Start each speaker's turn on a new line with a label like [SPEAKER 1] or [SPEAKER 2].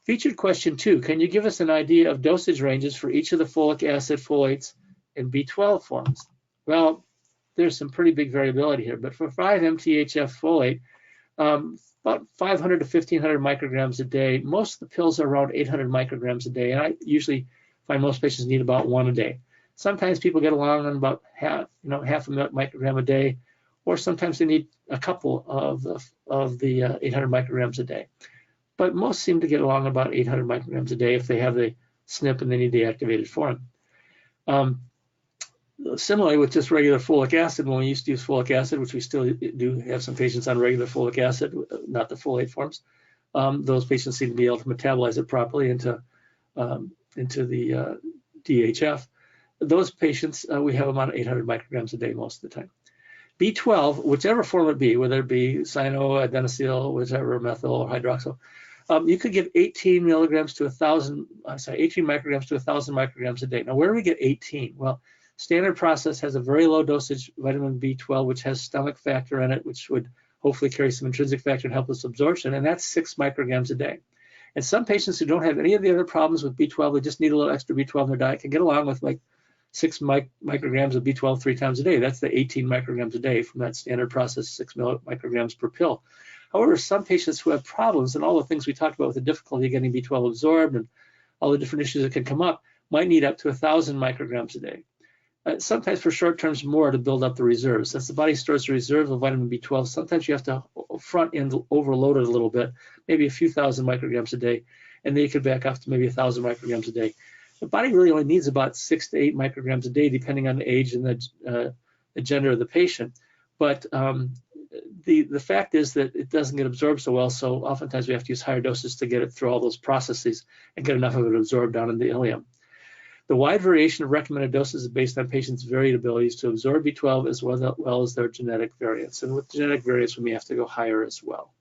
[SPEAKER 1] Featured question 2, can you give us an idea of dosage ranges for each of the folic acid, folates, and B12 forms? Well, there's some pretty big variability here, but for 5-MTHF folate, about 500 to 1500 micrograms a day. Most of the pills are around 800 micrograms a day, and I usually find most patients need about 1 a day. Sometimes people get along on about half a microgram a day, or sometimes they need a couple of the 800 micrograms a day. But most seem to get along about 800 micrograms a day if they have the SNP and they need the activated form. Similarly, with just regular folic acid, when we used to use folic acid, which we still do have some patients on regular folic acid, not the folate forms, those patients seem to be able to metabolize it properly into the DHF. Those patients, we have them on 800 micrograms a day most of the time. B12, whichever form it be, whether it be cyanoadenosine, whichever methyl or hydroxyl, you could give 18 micrograms to 1,000 micrograms a day. Now, where do we get 18? Well, standard process has a very low dosage vitamin B12, which has stomach factor in it, which would hopefully carry some intrinsic factor and help with absorption, and that's 6 micrograms a day. And some patients who don't have any of the other problems with B12, they just need a little extra B12 in their diet, can get along with like 6 micrograms of B12 3 times a day. That's the 18 micrograms a day from that standard process, 6 micrograms per pill. However, some patients who have problems and all the things we talked about with the difficulty of getting B12 absorbed and all the different issues that can come up might need up to 1,000 micrograms a day. Sometimes for short terms more to build up the reserves. As the body stores reserves of vitamin B12, sometimes you have to front end overload it a little bit, maybe a few thousand micrograms a day, and then you could back off to maybe 1,000 micrograms a day. The body really only needs about 6 to 8 micrograms a day, depending on the age and the gender of the patient. But the fact is that it doesn't get absorbed so well, so oftentimes we have to use higher doses to get it through all those processes and get enough of it absorbed down in the ileum. The wide variation of recommended doses is based on patients' varied abilities to absorb B12 as well as their genetic variants. And with genetic variants, we may have to go higher as well.